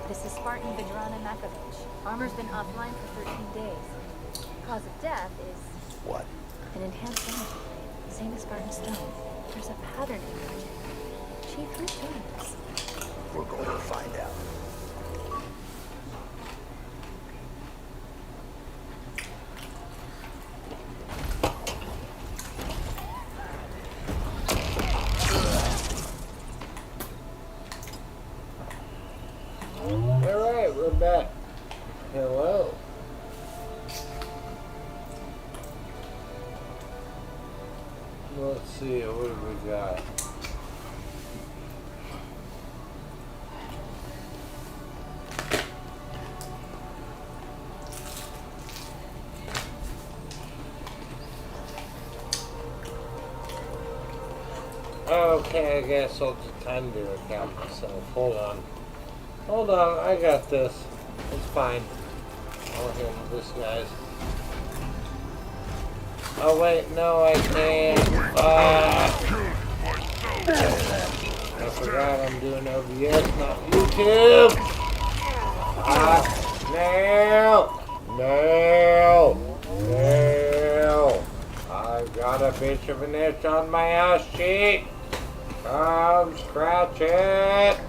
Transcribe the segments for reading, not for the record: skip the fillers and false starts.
This is Spartan Vidrana Makovich. Armor's been offline for 13 days. Cause of death is... What? An enhanced energy blade. Same as Spartan Stone. There's a pattern in project. Chief, who's doing this? We're going to find out. Alright, we're back. Hello. Let's see, what do we got? Okay, I guess I'll just time to account myself. Hold on. Hold on, I got this. It's fine. I'll handle this, guys. Oh wait, no I can't. I forgot I'm doing OBS, not YouTube. No. I've got a bitch of an itch on my ass cheek. Come scratch it.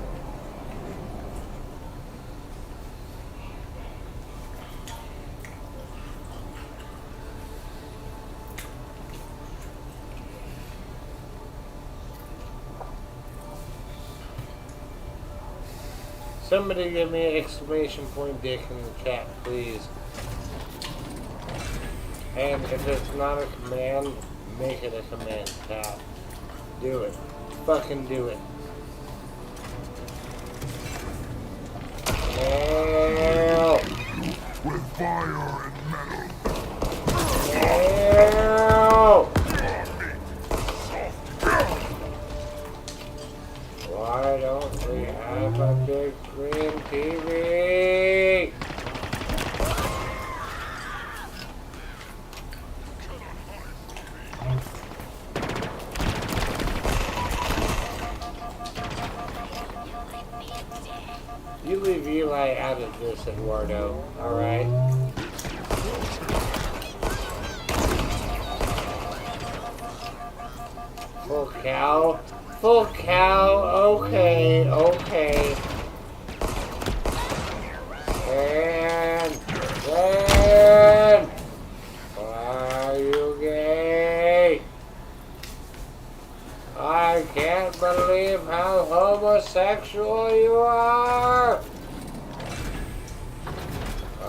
Somebody give me an exclamation point dick in the chat, please. And if it's not a command, make it a command tab. Do it. Fucking do it. Nail. With fire and metal. Nail. Why don't we have a big screen TV? You leave Eli out of this, Eduardo, alright? Full cow? Full cow, okay. And are you gay? I can't believe how homosexual you are.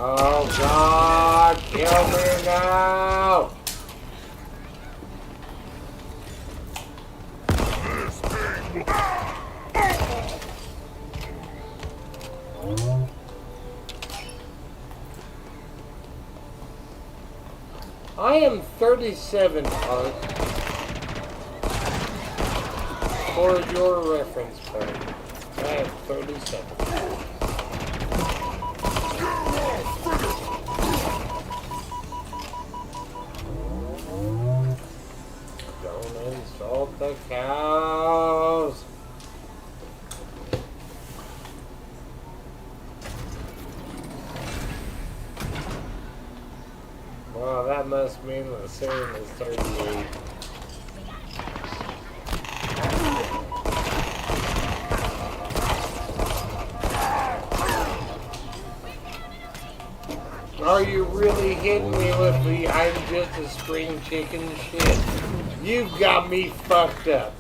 Oh God, kill me now. I am 37, Art. For your reference point, I am 37. Don't insult the cows. Wow, that must mean the same as 38. Are you really hitting me with the I'm just a spring chicken shit? You've got me fucked up.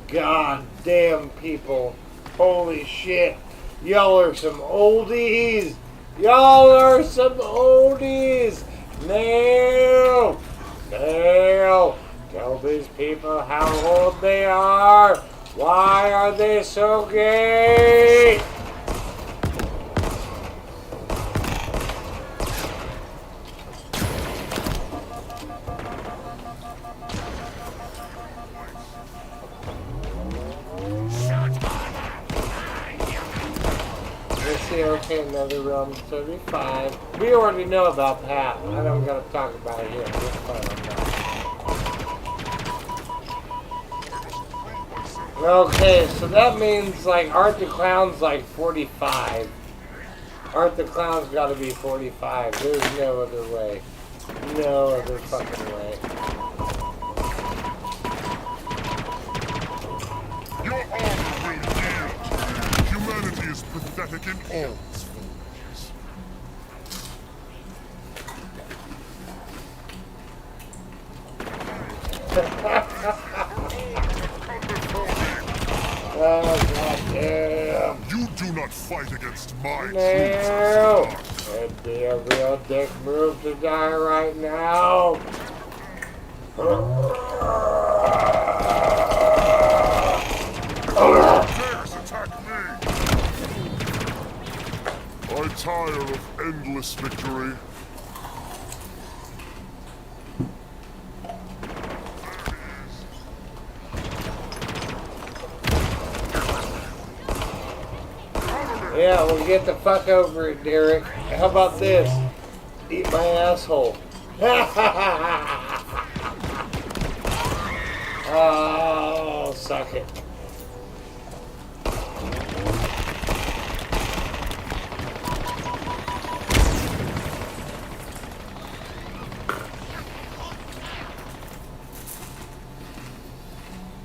God damn, people. Holy shit. Y'all are some oldies. Y'all are some oldies. Nail. Tell these people how old they are. Why are they so gay? Okay, another realm 35. We already know about Pat. I don't gotta talk about it here. It's fine. Okay, so that means like Art the Clown's like 45. Art the Clown's gotta be 45. There's no other way. No other fucking way. Your armor will yield. Humanity is pathetic in all its forms. Oh, goddamn. You do not fight against my troops. No! It'd be a real dick move to die right now. Dares attack me! I tire of endless victory. Yeah, well, get the fuck over it, Derek. How about this? Eat my asshole. Oh, suck it.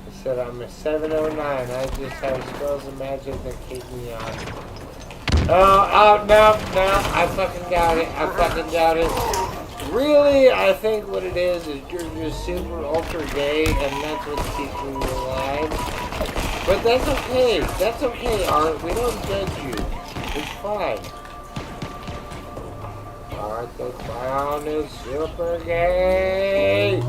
I said I'm a 709. I just have spells of magic that keep me on. Oh, no, I fucking doubt it. I fucking doubt it. Really, I think what it is you're just super ultra gay and that's what's keeping you alive. But that's okay. That's okay, Art. We don't judge you. It's fine. Art the Clown is super gay.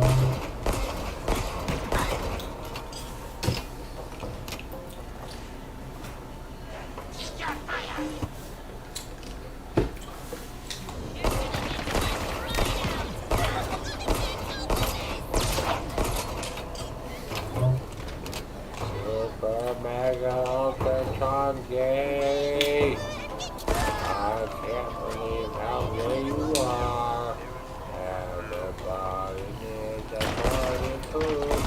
Super Mega Ultratron gay. I can't believe how gay you are. Everybody needs a party pooper.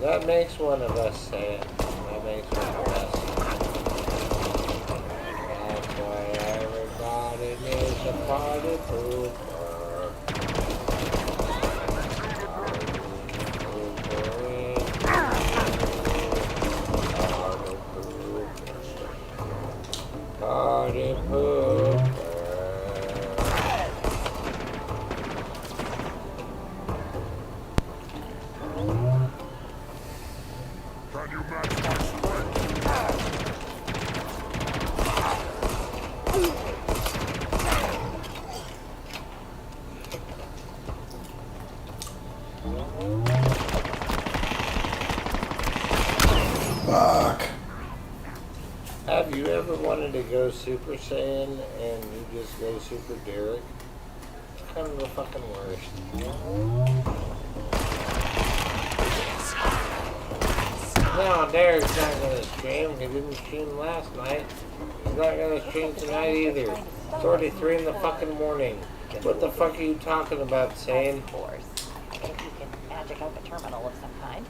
That makes one of us say it. That makes one of us. That's why everybody needs a party pooper. Party pooper. Can you match my strength? Fuck. Have you ever wanted to go Super Saiyan and you just go Super Derek? It's kind of the fucking worst. No, Derek's not gonna stream. He didn't stream last night. He's not gonna stream tonight either. It's already 3 in the fucking morning. What the fuck are you talking about, saying? Of course. If you can magic up a terminal of some kind.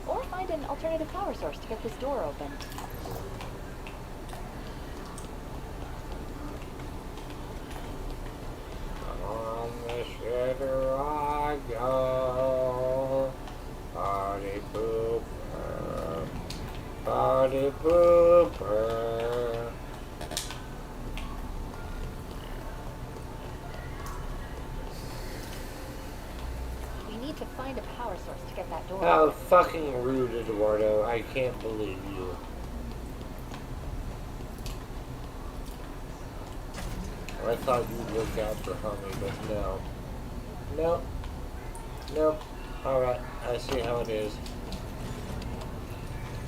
Or find an alternative power source to get this door open. On the shitter I go. Party pooper. Party pooper. We need to find a power source to get that door How open. fucking rude, Eduardo. I can't believe you. I thought you'd look out for Hummy, but no. Nope. Nope. Alright, I see how it is.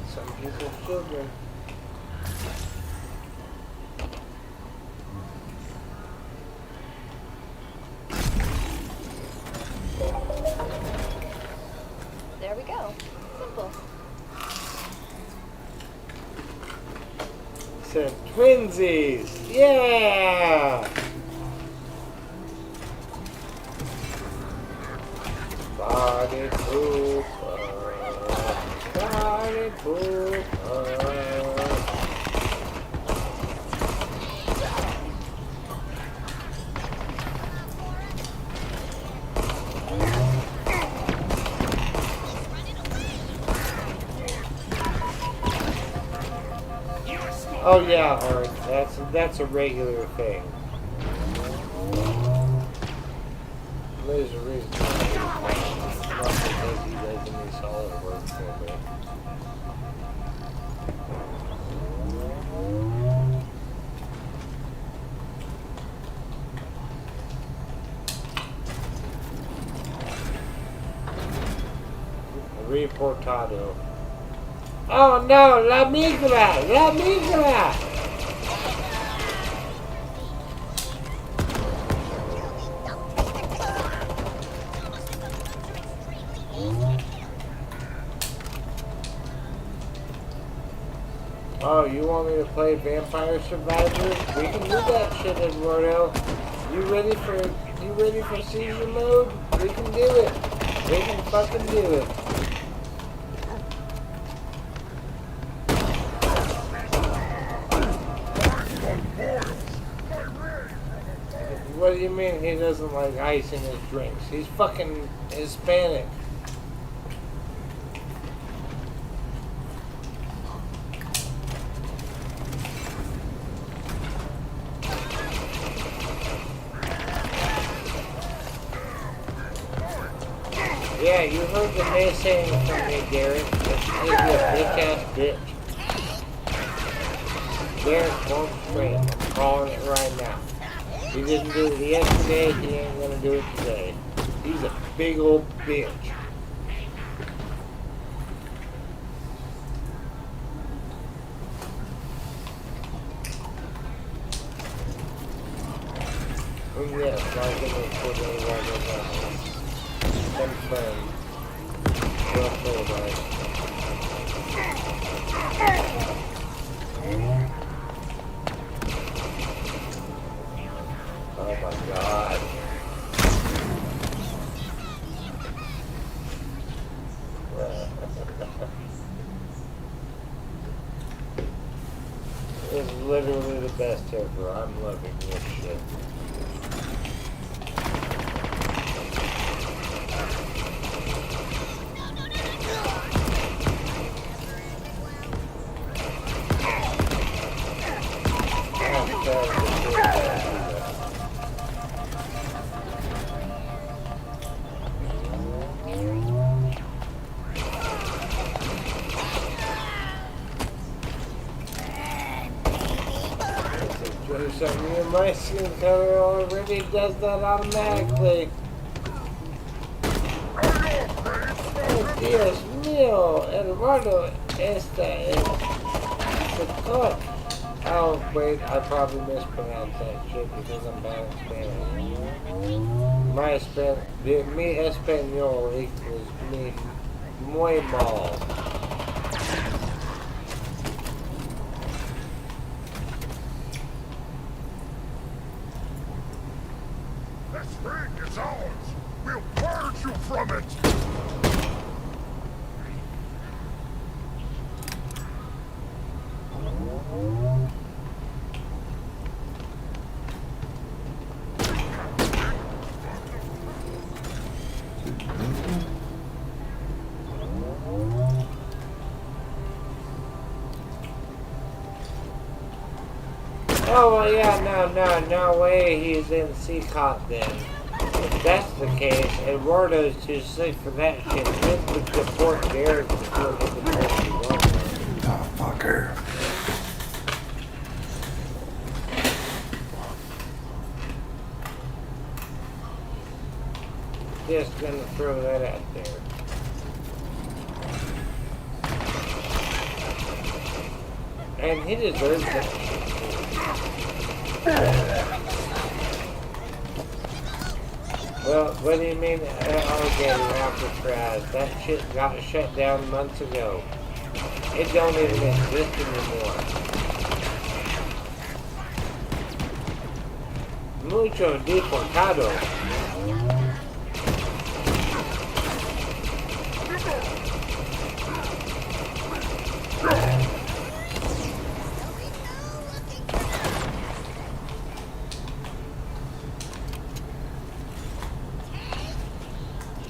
Some people's children. Said twinsies. Yeah. Body pooper. Body pooper. Oh yeah, Art. That's a regular thing. There's a reason. Not because he does any solid work for me. Reportado. Oh no, la migra! La migra! Oh, you want me to play Vampire Survivors? We can do that shit, Eduardo. You ready for seizure mode? We can do it. We can fucking do it. What do you mean he doesn't like ice in his drinks? He's fucking Hispanic. Yeah, you heard the naysaying from me, Garrett. He's a bitch-ass bitch. Garrett won't straight. I'm calling it right now. He didn't do it yesterday, he ain't gonna do it today. He's a big old bitch. And yes, I'm gonna put it right. Confirmed. Well played, right? Oh my god. It's literally the best ever. I'm loving this shit. My skin color already does that automatically. Oh, Dios mío, Eduardo, esta es the cook. Oh, wait, I probably mispronounced that shit because I'm bad at Spanish. Mi español equals me muy mal. This ring is ours! We'll purge you from it! Oh, well, yeah, no way he's in Seacott then. If that's the case, Eduardo's too sick for that shit. Let's deport Garrett before he deports Eduardo. Oh, fucker. Just gonna throw that out there. And he deserves that shit. Well, what do you mean alligator Alcatraz? That shit got shut down months ago. It don't even exist anymore. Mucho deportado.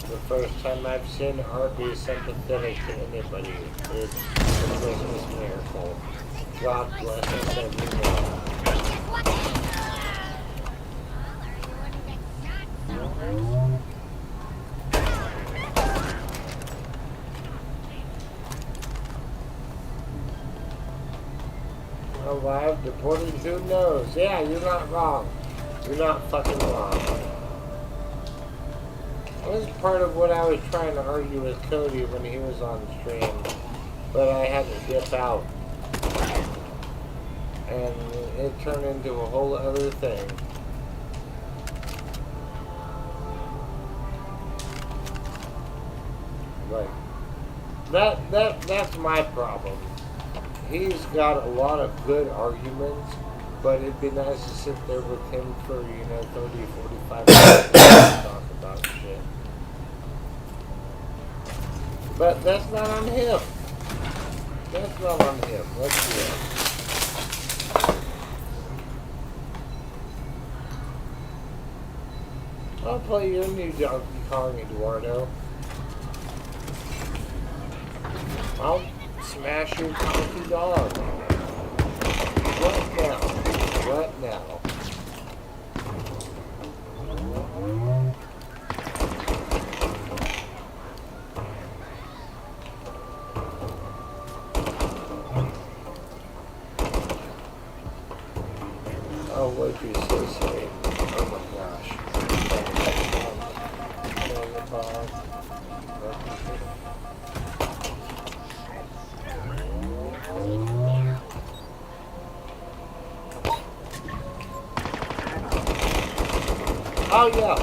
The first time I've seen Art be sympathetic to anybody, it's a Christmas miracle. God bless us everyone. Alive, deported, who knows? Yeah, you're not wrong. You're not fucking wrong. That was part of what I was trying to argue with Cody when he was on stream, but I had to dip out. And it turned into a whole other thing. Like, that's my problem. He's got a lot of good arguments, but it'd be nice to sit there with him for, 30, 45 minutes and talk about shit. But that's not on him. That's not on him. Let's do it. I'll play your new Donkey Kong, Eduardo. I'll smash your funky dog. What now? What now? Oh, what'd you say? Oh my gosh. Oh yeah,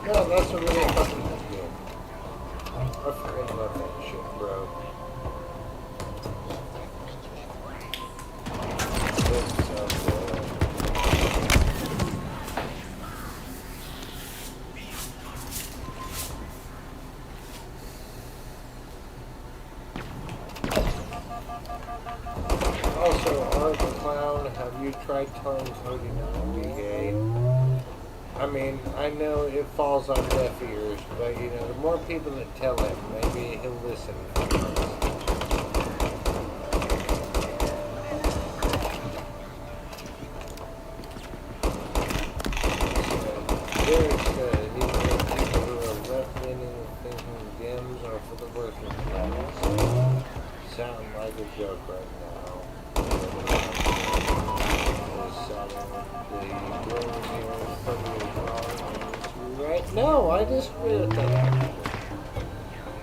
no, that's a really fucking good game. I forgot about that shit, bro. This sounds good. Also, Art the Clown, have you tried telling Cody not to be gay? I mean, I know it falls on deaf ears, but the more people that tell him, maybe he'll listen. Derek said, even the people who are left-leaning thinking Dems are for the working class. Sound like a joke right now. Right? No, I disagree with that.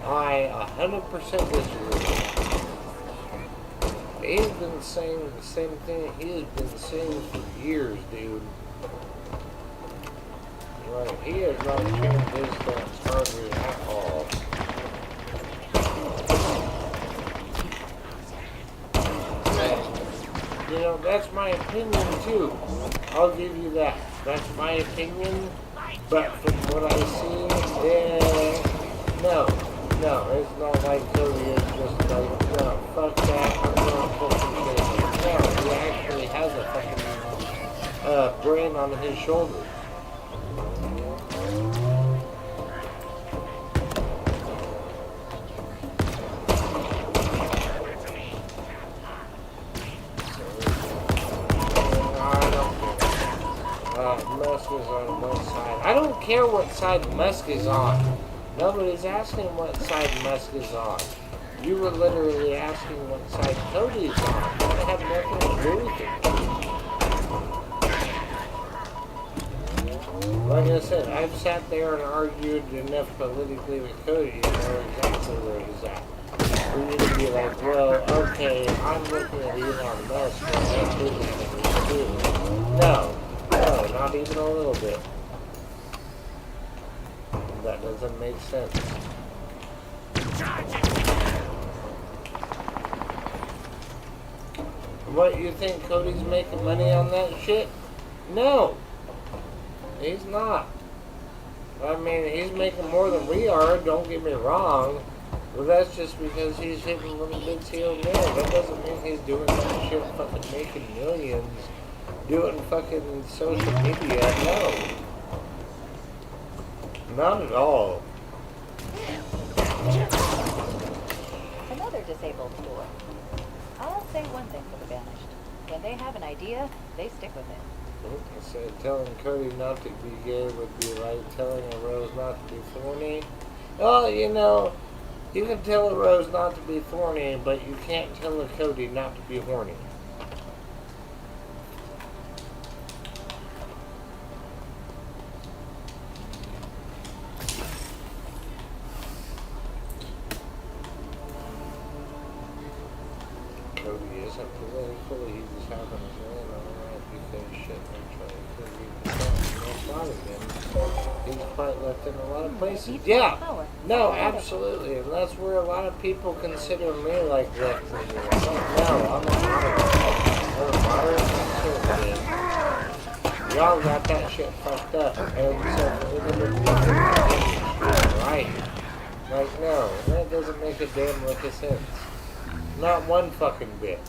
I 100% disagree. He's been saying the same thing he has been saying for years, dude. Right, he has not changed his stance hardly at all. That's my opinion too. I'll give you that. That's my opinion. But from what I see, no, it's not like Cody is just like, no, fuck that, I'm gonna fucking shit. No, he actually has a fucking brain on his shoulders. Musk is on one side. I don't care what side Musk is on. Nobody's asking what side Musk is on. You were literally asking what side Cody is on. That had nothing to do with it. Like I said, I've sat there and argued enough politically with Cody to know exactly where he's at. For you to be like, well, okay, I'm looking at Elon Musk and that's his thing too. No, not even a little bit. That doesn't make sense. What, you think Cody's making money on that shit? No. He's not. I mean, he's making more than we are, don't get me wrong. But that's just because he's hitting little bits here and there. That doesn't mean he's doing that shit fucking making millions. Doing fucking social media. No. Not at all. Another disabled store. I'll say one thing for the Banished. When they have an idea, they stick with it. I said telling Cody not to be gay would be like telling a rose not to be thorny. Oh, you know, you can tell a rose not to be thorny, but you can't tell a Cody not to be horny. Cody isn't political, he just happens to win on that because shit, they're trying to read the song. That's not him. He's quite left in a lot of places. Yeah, no, absolutely. And that's where a lot of people consider me like left wing. No, I'm not a moderate conservative. Y'all got that shit fucked up. And so, right. Like, no, that doesn't make a damn lick of sense. Not one fucking bit.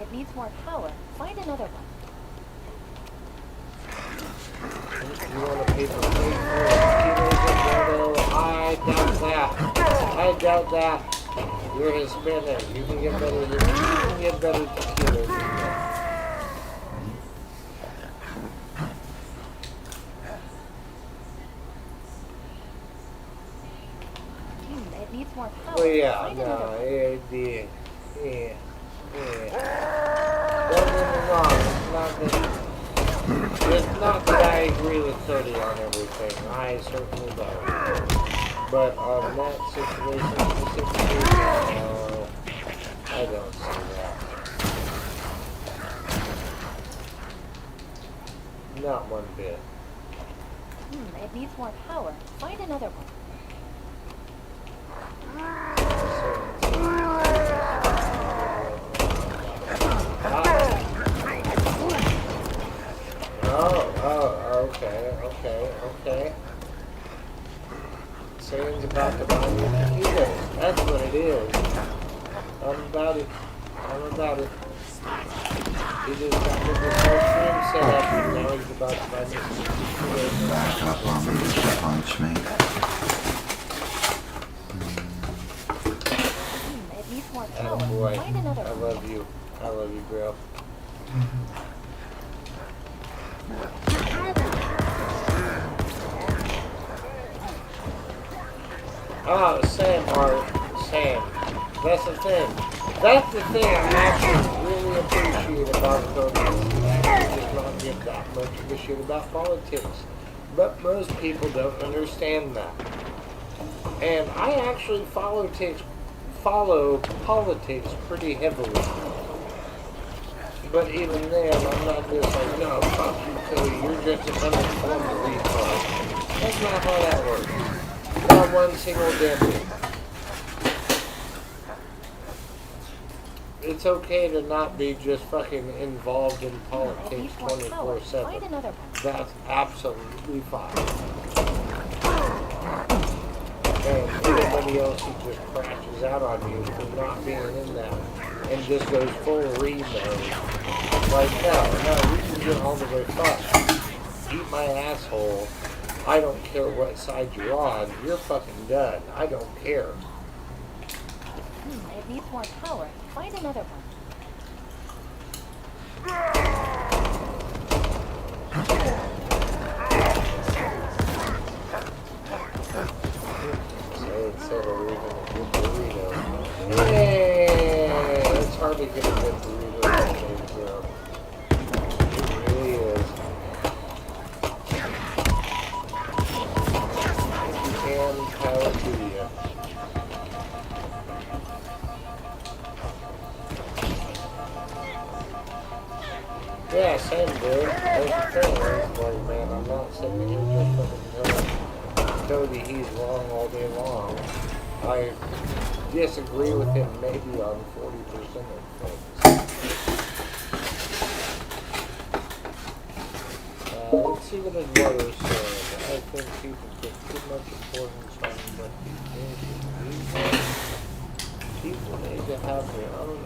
It needs more power. Find another one. You want a paper plate for I doubt that. I doubt that. You're Hispanic. You can get better tequilas than that. It needs more power. Well, yeah, Find no, another one. yeah. Don't get me wrong, it's not that I agree with Cody on everything. I certainly don't. But on that situation specifically, no, I don't see that. Not one bit. It needs more power. Find another one. Okay. Satan's about to buy me tequilas. That's what it is. I'm about it. He just got me this whole stream set up and now he's about to buy me some tequilas. Back up on me to punch me. It needs more Oh power. boy, Find another I one. love you. I love you, girl. Oh, Sam, Sam. That's the thing. That's the thing I actually really appreciate about Cody. He does not give that much of a shit about politics. But most people don't understand that. And I actually follow politics pretty heavily. But even then, I'm not just like, no, fuck you, Cody, you're just an uninformed retard. That's not how that works. Not one single damn bit. It's okay to not be just fucking involved in politics 24/7. That's absolutely fine. And anybody else who just crashes out on you for not being in that and just goes full read mode. Like, no, you can get all the way fucked. Eat my asshole. I don't care what side you're on. You're fucking done. I don't care. It needs more power. Find another one. Instead of leaving a good burrito. Hey, it's hard to get a good burrito these days, bro. It really is. If you can, power to you. Yeah, same dude. That's the thing. It's like, man, I'm not sitting here just fucking telling Cody he's wrong all day long. I disagree with him maybe on 40% of things. see what Eduardo said. I think people put too much importance on what the people need to have their own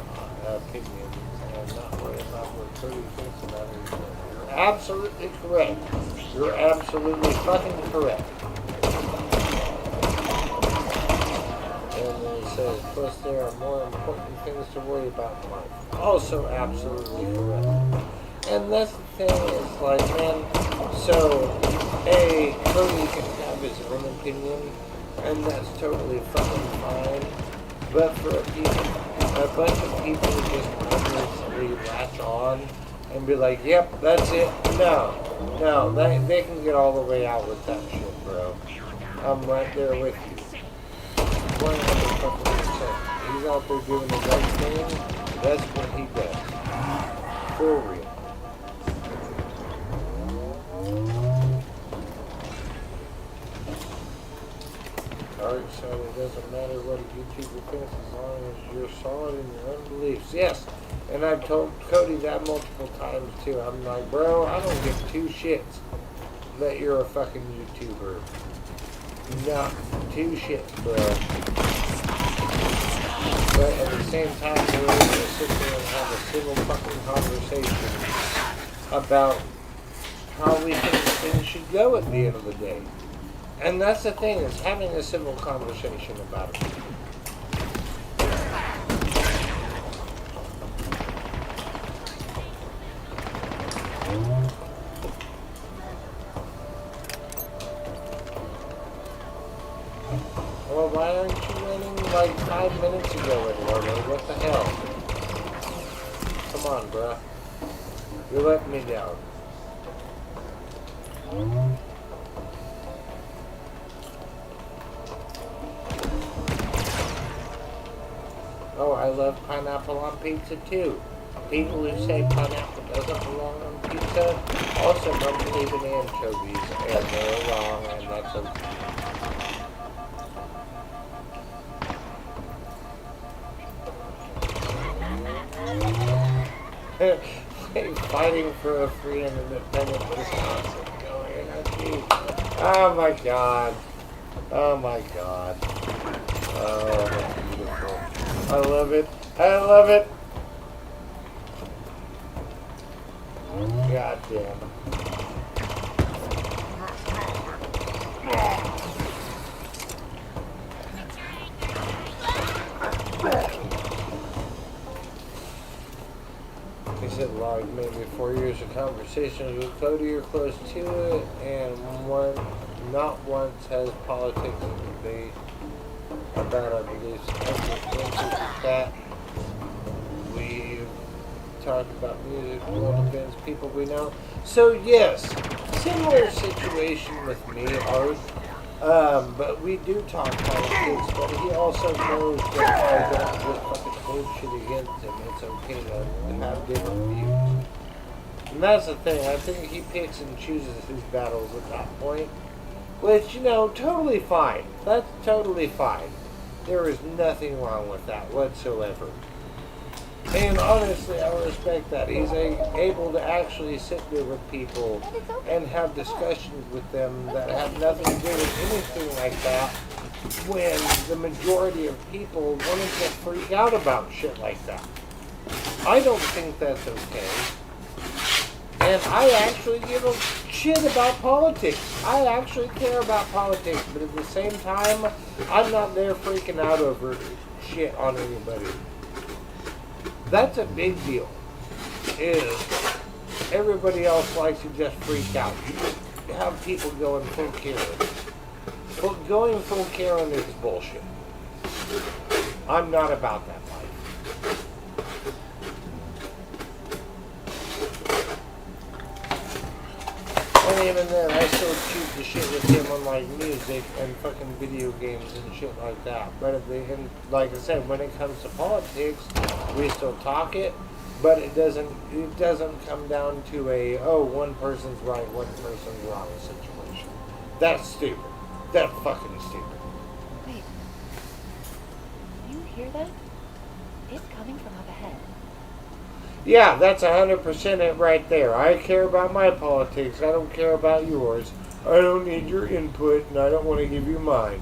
opinions and not worry about what Cody thinks about it. You're absolutely correct. You're absolutely fucking correct. And then he says, plus there are more important things to worry about in life. Also absolutely correct. And that's the thing, is like, man, so, Cody can have his own opinion, and that's totally fucking fine. But for a bunch of people who just obviously latch on and be like, yep, that's it. No, they can get all the way out with that shit, bro. I'm right there with you. 100%. He's out there doing the right thing. That's what he does. For real. Alright, so it doesn't matter what a YouTuber thinks as long as you're solid in your own beliefs. Yes, and I've told Cody that multiple times too. I'm like, bro, I don't give two shits that you're a fucking YouTuber. Not two shits, bro. But at the same time, we're able to sit there and have a civil fucking conversation about how we think things should go at the end of the day. And that's the thing, is having a civil conversation about it. Well, why aren't you running like 5 minutes ago, Eduardo? What the hell? Come on, bruh. You're letting me down. Oh, I love pineapple on pizza too. People who say pineapple doesn't belong on pizza also don't believe in anchovies, and they're wrong, and that's okay. Fighting for a free and independent Wisconsin. Going, oh my god. Oh my god. Oh, that's beautiful. I love it. I love it. God damn. He said log maybe 4 years of conversations with Cody or close to it, and not once has politics and debate about our beliefs and that. We've talked about music, world events, people we know. So yes, similar situation with me, Art. But we do talk politics, but he also knows that I don't just fucking hold shit against him. It's okay to have different views. And that's the thing, I think he picks and chooses his battles at that point. Which, totally fine. That's totally fine. There is nothing wrong with that whatsoever. And honestly, I respect that. He's able to actually sit there with people and have discussions with them that have nothing to do with anything like that, when the majority of people want to just freak out about shit like that. I don't think that's okay. And I actually give a shit about politics. I actually care about politics, but at the same time, I'm not there freaking out over shit on anybody. That's a big deal. Is everybody else likes to just freak out. You just have people going full Karen. Going full Karen is bullshit. I'm not about that life. And even then, I still shoot the shit with him on like music and fucking video games and shit like that. But like I said, when it comes to politics, we still talk it, but it doesn't come down to a one person's right, one person's wrong situation. That's stupid. That's fucking stupid. Wait. You hear that? It's coming from up ahead. Yeah, that's 100% it right there. I care about my politics. I don't care about yours. I don't need your input, and I don't want to give you mine.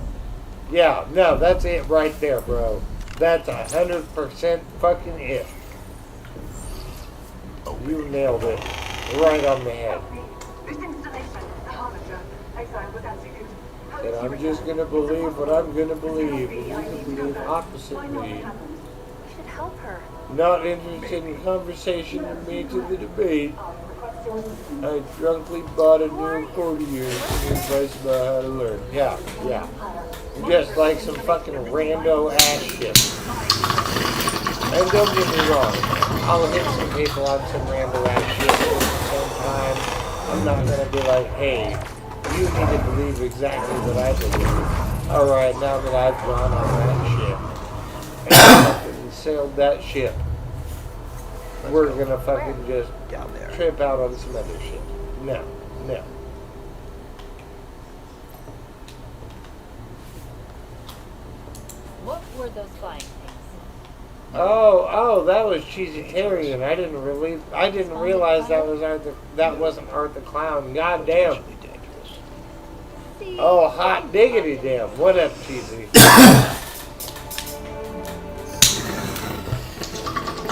Yeah, no, that's it right there, bro. That's 100% fucking it. You nailed it. Right on the head. This installation, the Harbinger, exile was executed. And I'm just gonna believe what I'm gonna believe, and you can believe opposite me. We should help her. Not interested in conversation with me to the debate. I drunkenly bought a new accordion and advice about how to learn. Yeah, yeah. Just like some fucking rando ass shit. And don't get me wrong, I'll hit some people on some rando ass shit, but at the same time, I'm not gonna be like, hey, you need to believe exactly what I believe. Alright, now that I've gone on that ship and fucking sailed that ship, we're gonna fucking just Down there. trip out on some other shit. No, no. What were those flying things? Oh, that was Cheesy Carrion. I didn't realize that wasn't Art the Clown. God damn. Potentially dangerous. See? Oh, hot diggity damn. What up, Cheesy?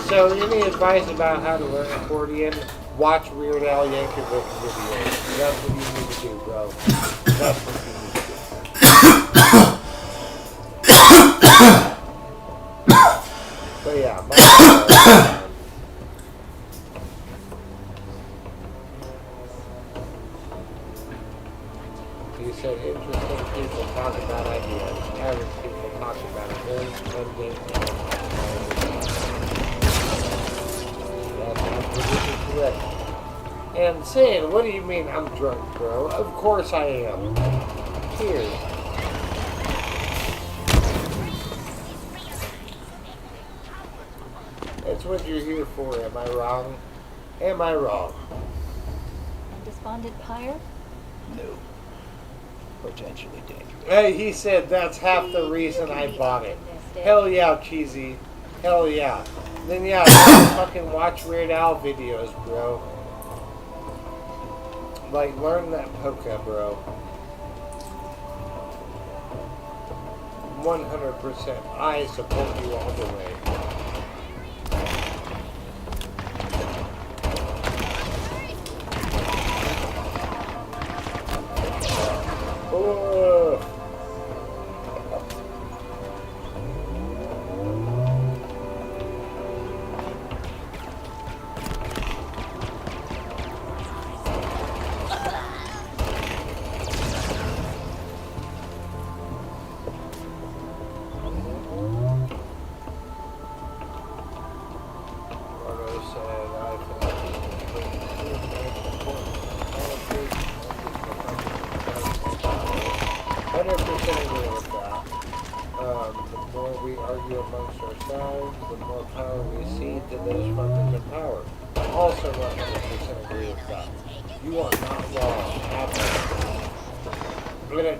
So, any advice about how to learn accordion? Watch Weird Al Yankovic videos. That's what you need to do, bro. That's what you need to do. But yeah, you said interesting people talk about ideas. Average people talk about it. That's absolutely correct. And saying, what do you mean I'm drunk, bro? Of course I am. Here. That's what you're here for, am I wrong? Am I wrong? And Despondent Pyre? No. Potentially dangerous. Hey, he said that's half the reason I bought it. Hell yeah, Cheesy. Hell yeah. Then yeah, fucking watch Weird Al videos, bro. Like, learn that polka, bro. 100%. I support you all the way. Oh.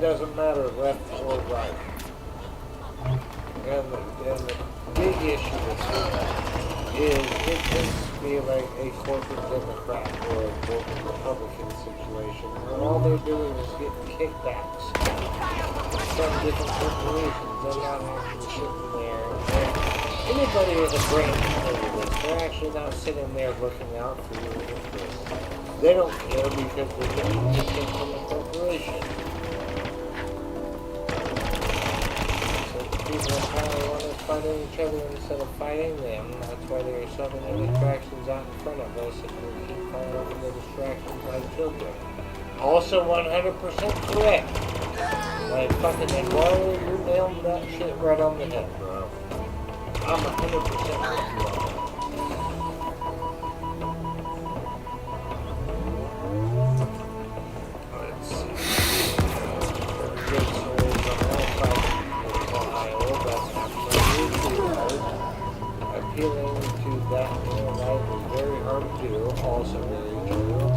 Doesn't matter left or right. And the big issue with that is it tends to be like a corporate Democrat or a corporate Republican situation where all they're doing is getting kickbacks from different corporations. They're not actually sitting there. And anybody with a brain over this, they're actually not sitting there looking out for your interests. They don't care because they're getting kicked from the corporation. People probably want to fight each other instead of fighting them. That's why there are so many distractions out in front of us, and we keep fighting over the distractions like children. Also 100% correct. Like fucking Eduardo, you're nailing that shit right on the head, bro. I'm 100% with you on that. Let's see. Good souls on all sides. Appealing to that real life is very hard to do, also very true.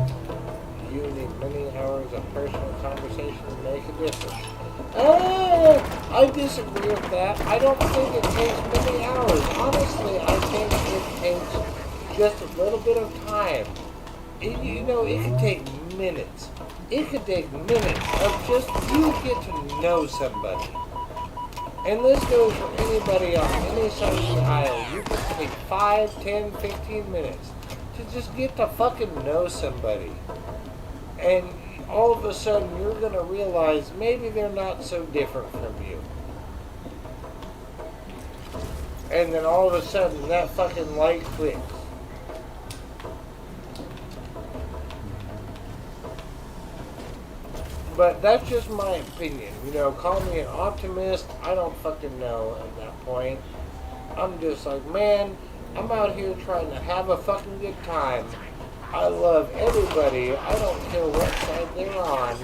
You need many hours of personal conversation to make a difference. I disagree with that. I don't think it takes many hours. Honestly, I think it takes just a little bit of time. It could take minutes. It could take minutes of just you get to know somebody. And this goes for anybody on any side of the aisle. You can take 5, 10, 15 minutes to just get to fucking know somebody. And all of a sudden you're going to realize maybe they're not so different from you. And then all of a sudden that fucking light clicks. But that's just my opinion. Call me an optimist. I don't fucking know at that point. I'm just like, man, I'm out here trying to have a fucking good time. I love everybody. I don't care what side they're on.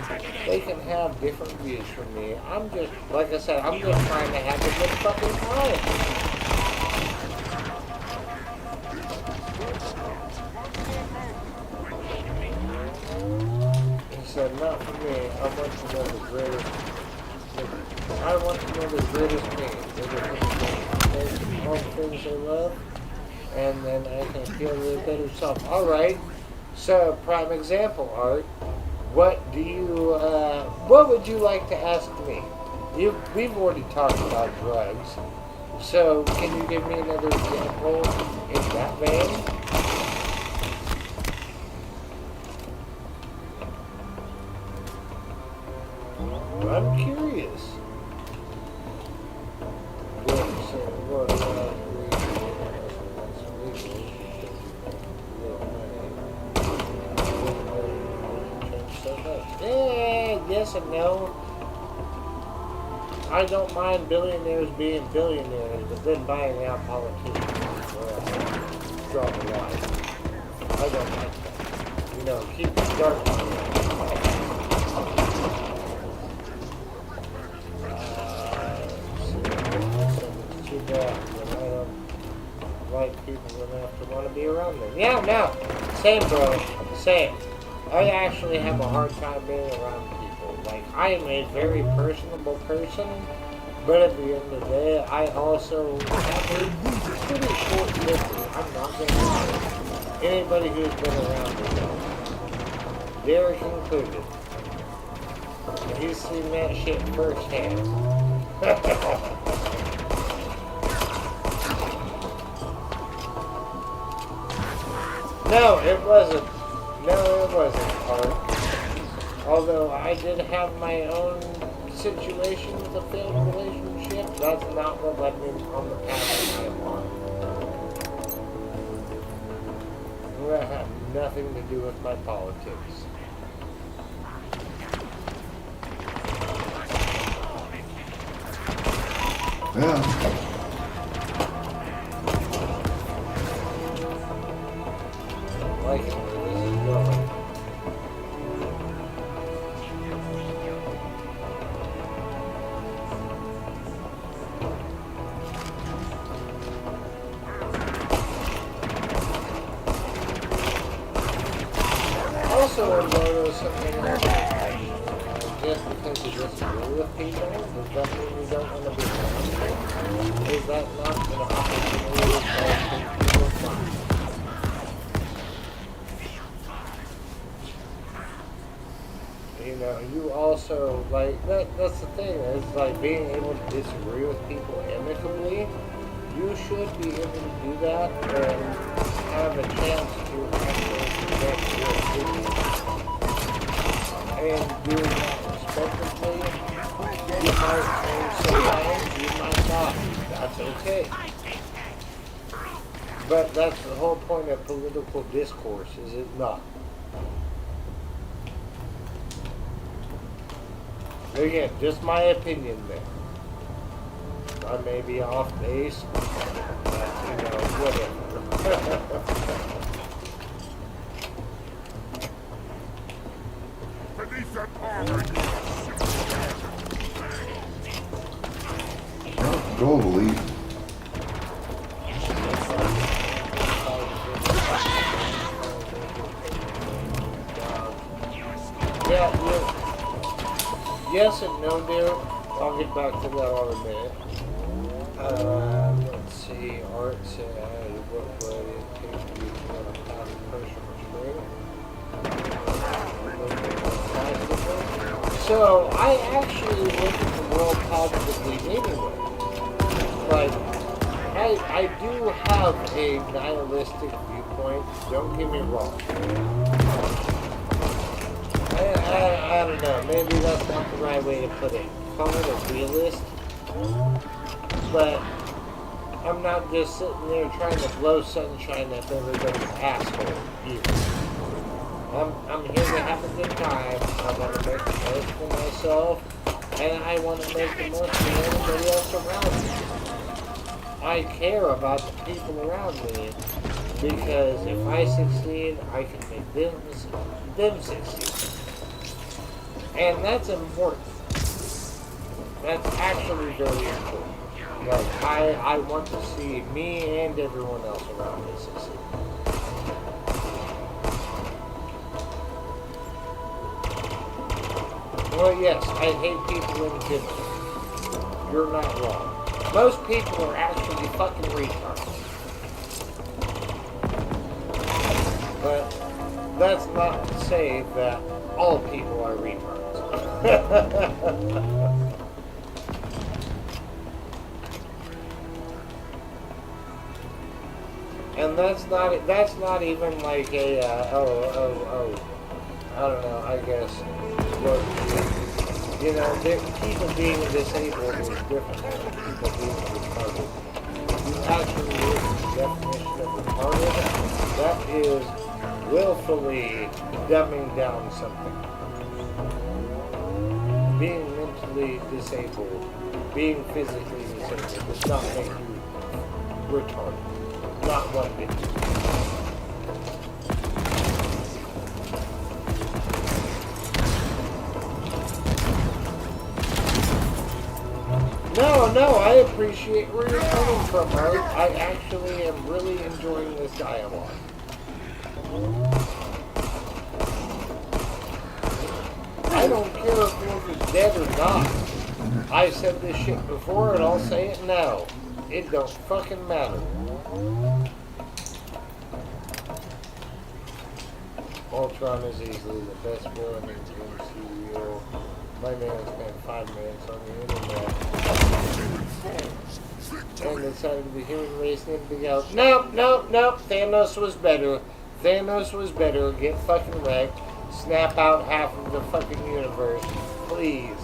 They can have different views from me. I'm just, like I said, I'm just trying to have a good fucking time. Said, not for me. I want to know the greatest. I want to know the greatest thing. All the things they love, and then I can feel the better self. All right. So, prime example, Art. What would you like to ask me? We've already talked about drugs. So, can you give me another example in that vein? I'm curious. Yes and no. I don't mind billionaires being billionaires, but then buying out politicians is where I draw the line. I don't like that. Keep it dark. Too bad, but I don't like people enough to want to be around them. Yeah, no. Same, bro. Same. I actually have a hard time being around people. Like, I am a very personable person, but at the end of the day, I also have a pretty short memory. I'm not going to lie. Anybody who's been around me knows. Derek included. He's seen that shit firsthand. No, it wasn't. No, it wasn't hard. Although I did have my own situation with a failed relationship, that's not what led me on the path that I am on. That had nothing to do with my politics. Yeah. Like it where this is going. Also, I've noticed something else. Just because you disagree with people, does that mean you don't want to be friends? Is that not an opportunity for people's minds? You also, that's the thing, is like being able to disagree with people amicably. You should be able to do that and have a chance to actually get your opinion. And doing that respectively, you might change sometimes, you might not. That's okay. But that's the whole point of political discourse, is it not? Again, just my opinion there. I may be off base, but, whatever. Beneath that armor, Go, believe. Yeah. Yes and no, dear. I'll get back to that in a minute. Let's see. Art said, what would it take to So I actually look at the world positively anyway. Like, I do have a nihilistic viewpoint, don't get me wrong. I don't know, maybe that's not the right way to put it. Call it a realist. But I'm not just sitting there trying to blow sunshine up everybody's asshole either. I'm here to have a good time. I want to make the most for myself, and I want to make the most for everybody else around me. I care about the people around me, because if I succeed, I can make them succeed. And that's important. That's actually very important. Like, I want to see me and everyone else around me succeed. Well, yes, I hate people in general. You're not wrong. Most people are actually fucking retards. But that's not to say that all people are retards. And that's not even like a, I don't know, I guess, what, you know, people being disabled is different than people being retarded. If you actually look at the definition of retarded, that is willfully dumbing down something. Being mentally disabled, being physically disabled does not make you retarded. Not one bit. No, I appreciate where you're coming from, Art. I actually am really enjoying this dialogue. I don't care if Wolf is dead or not. I said this shit before and I'll say it now. It don't fucking matter. Ultron is easily the best villain in the MCU. My man spent 5 minutes on the internet and decided the human race needed to go, nope, Thanos was better. Thanos was better. Get fucking wrecked. Snap out half of the fucking universe. Please.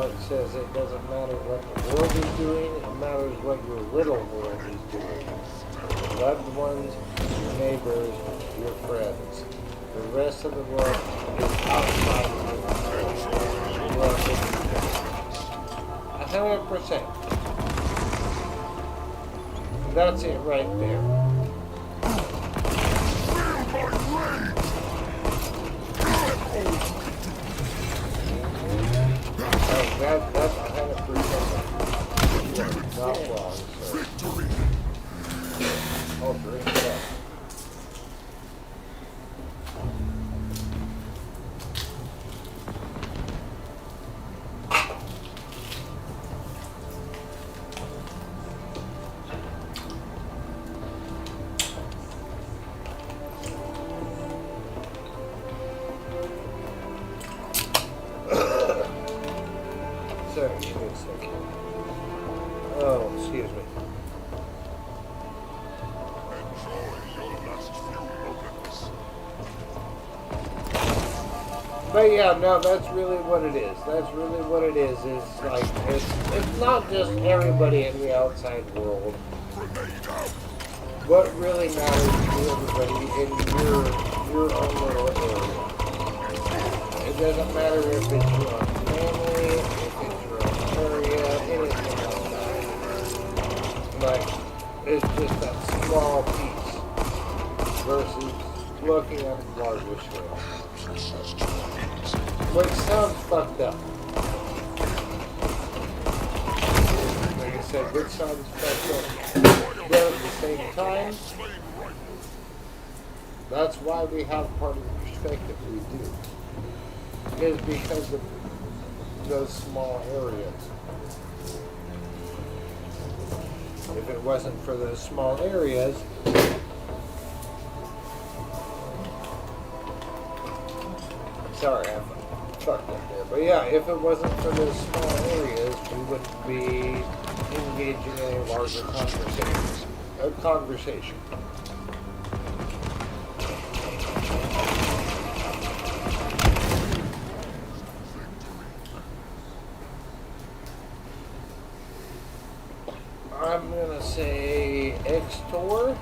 It says it doesn't matter what the world is doing, it matters what your little world is doing. Your loved ones, your neighbors, your friends. The rest of the world is outside of your world. 100%. That's it right there. That's 100% not wrong, sir. Oh, drink it up. Sorry, give me a second. Oh, excuse me. But yeah, no, that's really what it is. That's really what it is. It's like, it's not just everybody in the outside world. What really matters to everybody in your own little area. It doesn't matter if it's your own family, if it's your own area, anything like that. Like, it's just that small piece versus looking at the larger scale. Which sounds fucked up. Like I said, which sounds fucked up. But at the same time, that's why we have part of the perspective we do. Is because of those small areas. If it wasn't for those small areas, sorry, I fucked up there. But yeah, if it wasn't for those small areas, we wouldn't be engaging in a larger conversation. I'm gonna say Xtor.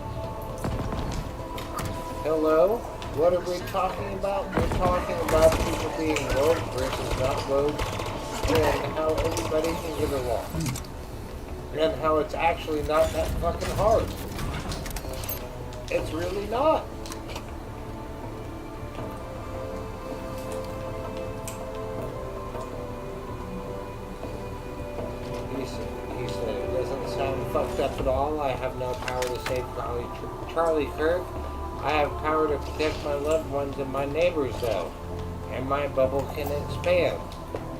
Hello. What are we talking about? We're talking about people being woke versus not woke, and how everybody can get along, and how it's actually not that fucking hard. It's really not. He said it doesn't sound fucked up at all. I have no power to save Charlie Kirk. I have power to protect my loved ones and my neighbors, though. And my bubble can expand.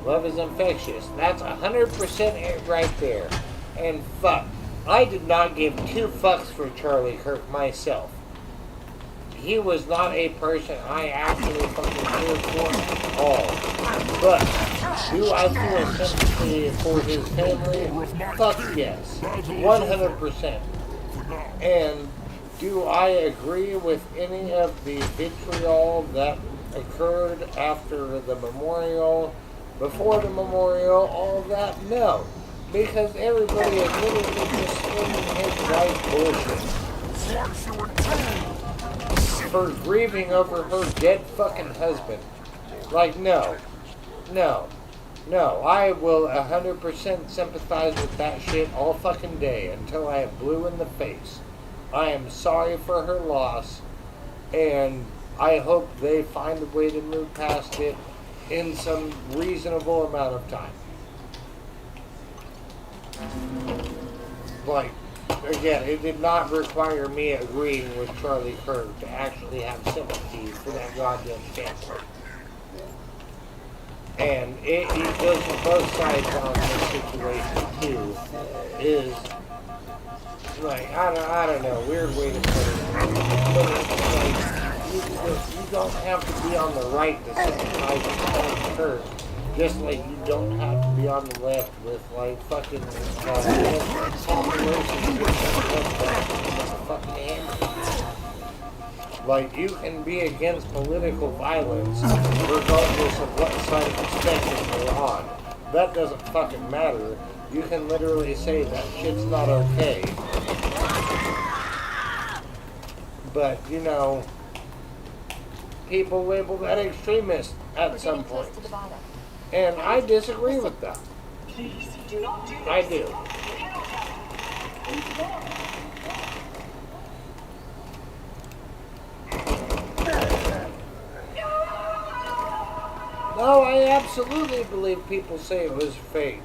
Love is infectious. That's 100% it right there. And fuck, I did not give 2 fucks for Charlie Kirk myself. He was not a person I actually fucking cared for at all. But, do I feel sympathy for his family? Fuck yes. 100%. And do I agree with any of the vitriol that occurred after the memorial, before the memorial, all of that? No. Because everybody is literally just spinning his white bullshit. For grieving over her dead fucking husband. Like, no. I will 100% sympathize with that shit all fucking day until I am blue in the face. I am sorry for her loss, and I hope they find a way to move past it in some reasonable amount of time. Like, again, it did not require me agreeing with Charlie Kirk to actually have sympathy for that goddamn family. And it goes for both sides on this situation, too, is... Like, I don't know, weird way to put it. But it's like, you don't have to be on the right to sympathize with Charlie Kirk. Just like you don't have to be on the left with, like, fucking, like, you can be against political violence regardless of what side of the spectrum you're on. That doesn't fucking matter. You can literally say that shit's not okay. But, you know, people label that extremist at some point. And I disagree with that. I do. No, I absolutely believe people say it was fake.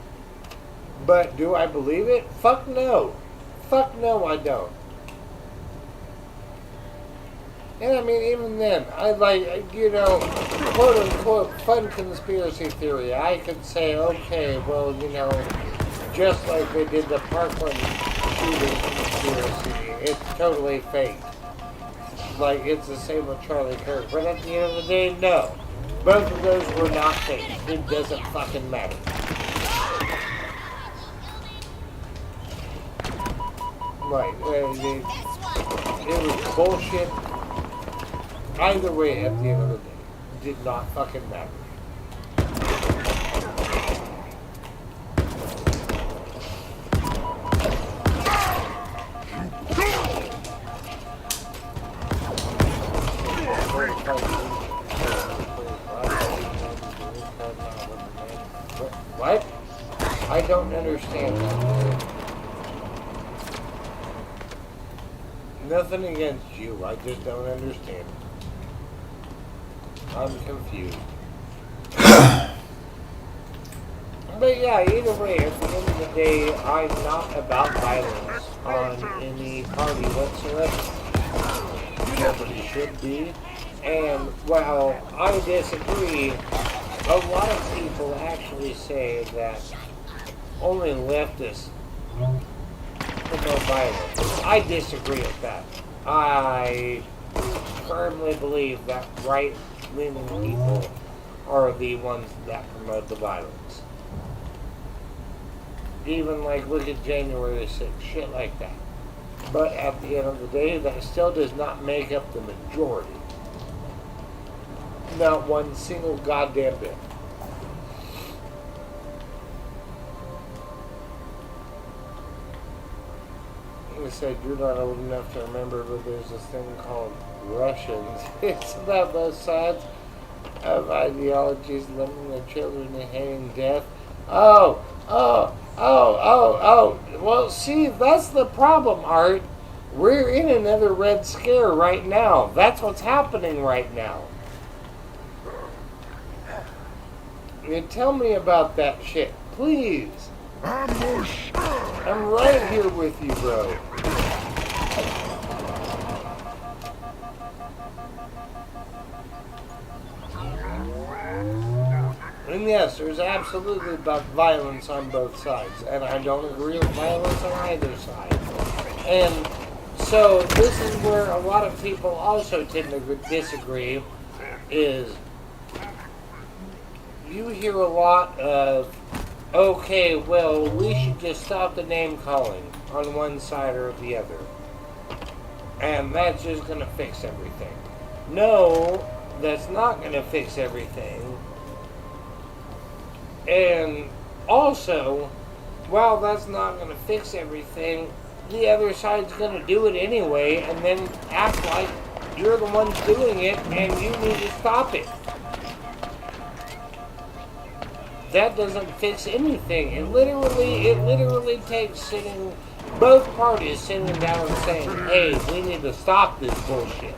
But do I believe it? Fuck no. Fuck no, I don't. And I mean, even then, I like, you know, quote unquote, fun conspiracy theory. I could say, okay, well, you know, just like they did the Parkland shooting conspiracy, it's totally fake. Like, it's the same with Charlie Kirk. But at the end of the day, no. Both of those were not fake. It doesn't fucking matter. Right, it was bullshit. Either way, at the end of the day, did not fucking matter. What? I don't understand that. Nothing against you, I just don't understand. I'm confused. But yeah, either way, at the end of the day, I'm not about violence on any party whatsoever. Nobody should be. And while I disagree, a lot of people actually say that only leftists promote violence. I disagree with that. I firmly believe that right-leaning people are the ones that promote the violence. Even like look at January 6th, shit like that. But at the end of the day, that still does not make up the majority. Not one single goddamn bit. Like I said, you're not old enough to remember, but there's this thing called Russians. It's about both sides of ideologies limiting their children to hating death. Oh. Well, see, that's the problem, Art. We're in another Red Scare right now. That's what's happening right now. You tell me about that shit, please. Ambush! I'm right here with you, bro. And yes, there's absolutely about violence on both sides, and I don't agree with violence on either side. And so this is where a lot of people also tend to disagree, is you hear a lot of, okay, well, we should just stop the name calling on one side or the other. And that's just going to fix everything. No, that's not going to fix everything. And also, while that's not going to fix everything, the other side's going to do it anyway and then act like you're the one doing it and you need to stop it. That doesn't fix anything. It literally takes both parties sitting down and saying, hey, we need to stop this bullshit.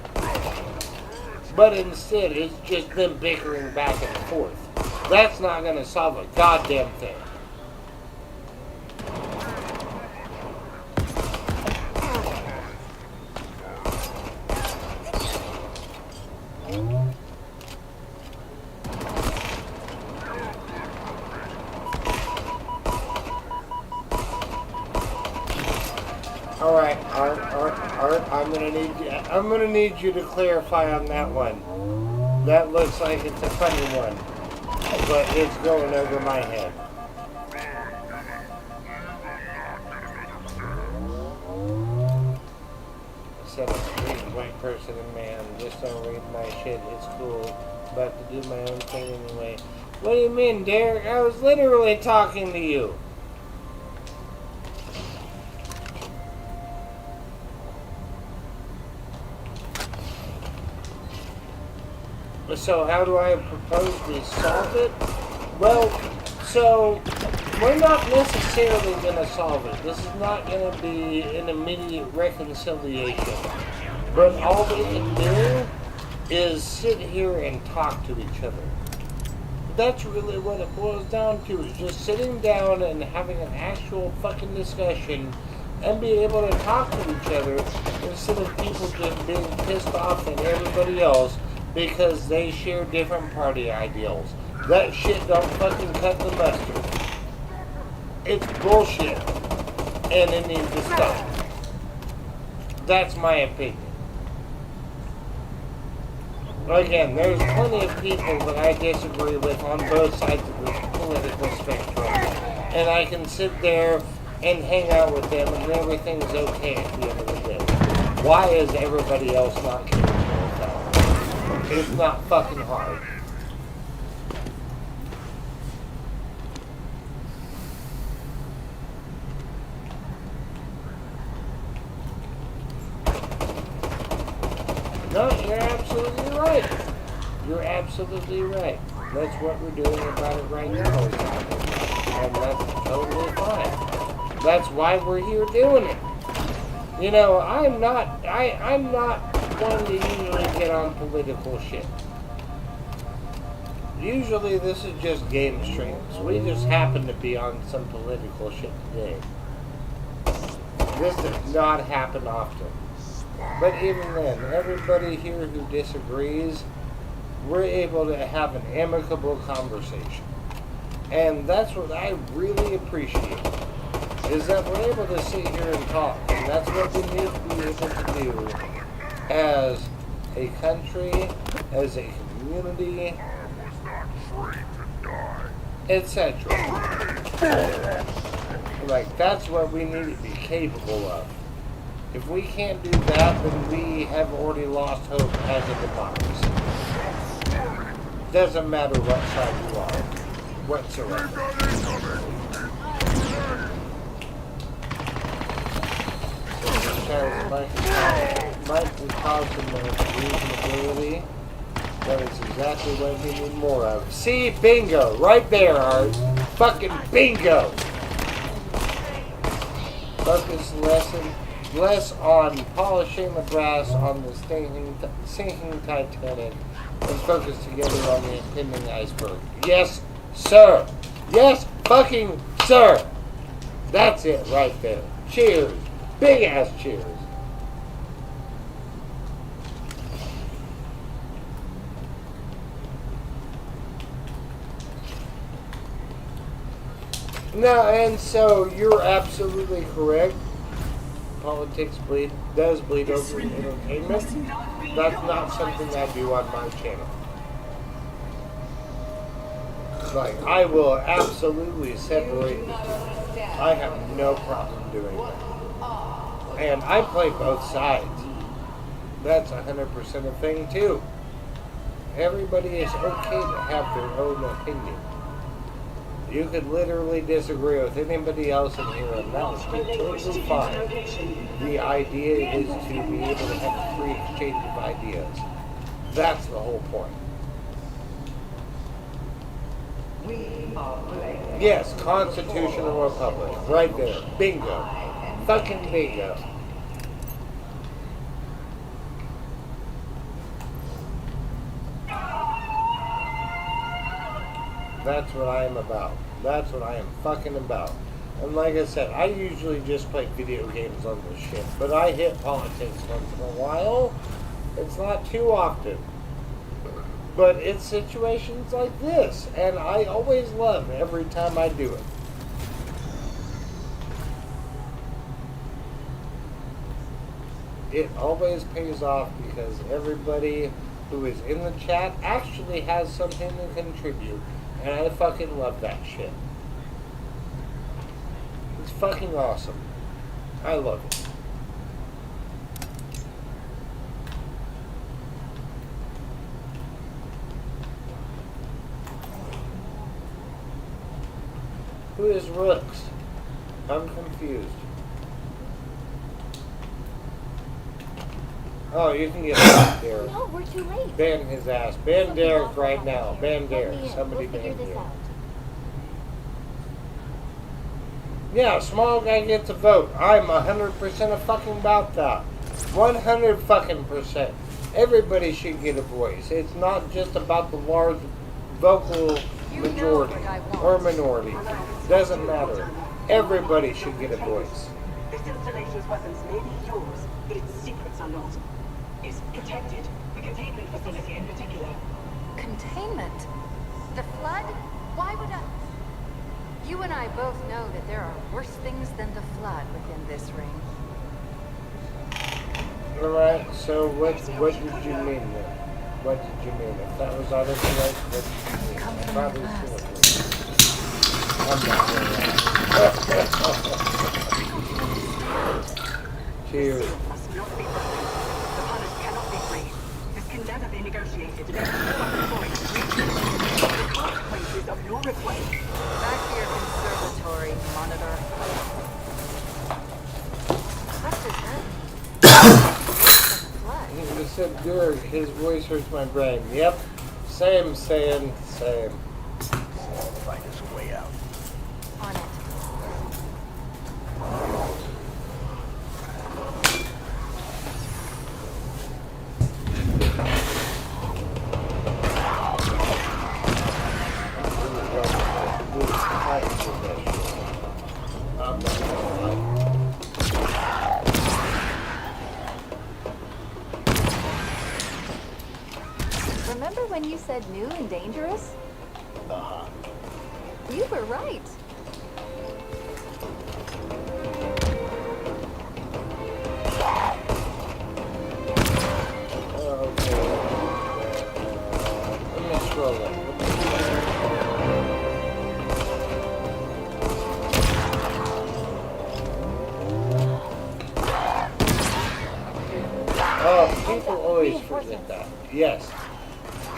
But instead, it's just them bickering back and forth. That's not going to solve a goddamn thing. Alright, Art, I'm gonna need you to clarify on that one. That looks like it's a funny one, but it's going over my head. Said I'm a white person and man, just don't read my shit, it's cool, but to do my own thing anyway. What do you mean, Derek? I was literally talking to you. So how do I propose we solve it? Well, so we're not necessarily going to solve it. This is not going to be an immediate reconciliation. But all we can do is sit here and talk to each other. That's really what it boils down to, is just sitting down and having an actual fucking discussion and be able to talk to each other instead of people just being pissed off at everybody else because they share different party ideals. That shit don't fucking cut the mustard. It's bullshit. And it needs to stop. That's my opinion. Again, there's plenty of people that I disagree with on both sides of the political spectrum. And I can sit there and hang out with them and everything's okay at the end of the day. Why is everybody else not getting with that? It's not fucking hard. No, you're absolutely right. You're absolutely right. That's what we're doing about it right now. And that's totally fine. That's why we're here doing it. You know, I'm not one to usually get on political shit. Usually this is just game streams. We just happen to be on some political shit today. This does not happen often. But even then, everybody here who disagrees, we're able to have an amicable conversation. And that's what I really appreciate. is that we're able to sit here and talk. And that's what we need to be able to do as a country, as a community, etc. Like, that's what we need to be capable of. If we can't do that, then we have already lost hope as a democracy. Doesn't matter what side you are, whatsoever. Because Mike is causing the reasonability. That is exactly what we need more of. See, bingo, right there, Art. Fucking bingo. Focus less on polishing the brass on the sinking Titanic. Let's focus together on the impending iceberg. Yes, sir. Yes, fucking sir. That's it right there. Cheers. Big ass cheers. No, and so you're absolutely correct. Politics does bleed over in entertainment. That's not something I do on my channel. Like, I will absolutely separate the two. I have no problem doing that. And I play both sides. That's 100% a thing too. Everybody is okay to have their own opinion. You could literally disagree with anybody else in here, and that would be totally fine. The idea is to be able to have a free exchange of ideas. That's the whole point. Yes, constitutional republic. Right there. Bingo. Fucking bingo. That's what I am about. That's what I am fucking about. And like I said, I usually just play video games on this shit. But I hit politics once in a while. It's not too often. But it's situations like this. And I always love every time I do it. It always pays off because everybody who is in the chat actually has something to contribute. And I fucking love that shit. It's fucking awesome. I love it. Who is Rooks? I'm confused. Oh, you can get back there. No, we're too late. Ban his ass. Ban Derek right now. Ban Derek. Somebody ban Derek. Yeah, small guy gets a vote. I'm 100% a fucking about that. 100 fucking %. Everybody should get a voice. It's not just about the large vocal majority or minority. Doesn't matter. Everybody should get a voice. This installation's weapons may be yours, but its secrets are not. It's protected. The containment facility in particular. Containment? The flood? Why would I... You and I both know that there are worse things than the flood within this ring. Alright, so what did you mean then? What did you mean? If that was autocorrect, what did you mean? Probably I'm not doing that. Cheers. Must not be broken. The punished cannot be free. This can never be negotiated. There's no other choice. The consequences of your request. Back to your conservatory, monitor. What does that mean? He said, Derek, his voice hurts my brain. Yep. Same saying, same. Find us a way out. On it. Remember when you said new and dangerous? Uh-huh. You were right. always forget that. Yes.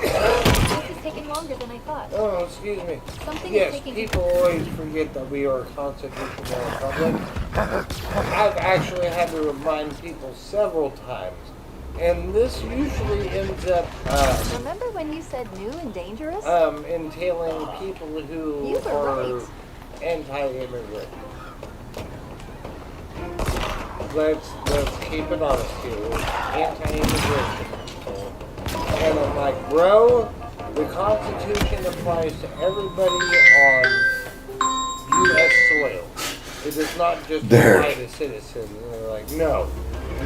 This is taking longer than I thought. Oh, excuse me. Something is Yes, taking people always forget that we are a constitutional republic. I've actually had to remind people several times. And this usually ends up Remember when you said new and dangerous? entailing people who You were are right. anti-immigrant. Let's keep it honest here. Anti-immigration people. And I'm like, bro, the Constitution applies to everybody on U.S. soil. It does not just Derek. apply to citizens. And they're like, no.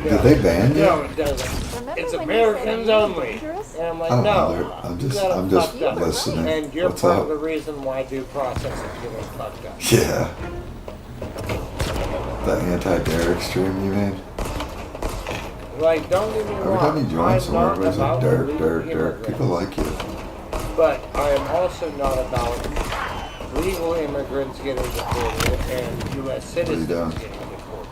Did they ban you? No, it doesn't. Remember It's when you Americans said new and only. dangerous? And I'm like, I don't no. know. I'm you just got it fucked up. listening. And you're What's part up? of the reason why due process is getting fucked up. Yeah. The anti-Derek stream you made? Like, don't get me Every wrong. time you join I'm somewhere, not everybody's like, about Derek, illegal Derek, Derek. People immigrants. like you. But I am also not about legal immigrants getting deported and U.S. citizens done? getting deported.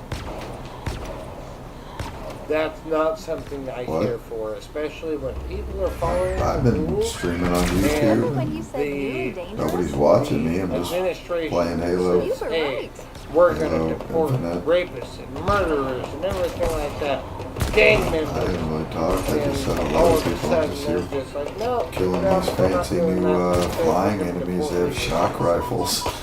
That's not something I What? care for, especially when people are following I've the been rules. streaming on Remember YouTube. when you said new and The- dangerous? Nobody's watching me. I'm just Administration playing Halo. You says, were hey, right. we're going Halo to deport Infinite. rapists and murderers and everything like that. Gang I members. didn't really talk. I just said And hello all to of a people. I'm sudden, just they're here just like, no, killing no, these we're not fancy doing new that. They're flying gonna enemies. deport They have people. shock rifles. Get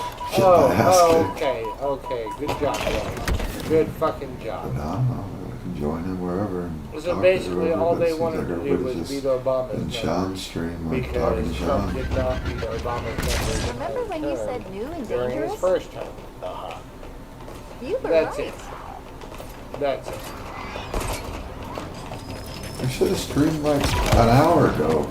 Oh, my ass oh, kicked. okay. Good job, guys. Good fucking But job. no, I can join in wherever and So talk to basically, whoever, all but they it seems wanted like to do everybody's was just beat Obama's in numbers. Sean's stream, like talking to Because Trump Sean. did not beat Obama's numbers Remember when you said new and during his dangerous? first term. You were That's right. it. That's it. I should have streamed like an hour ago.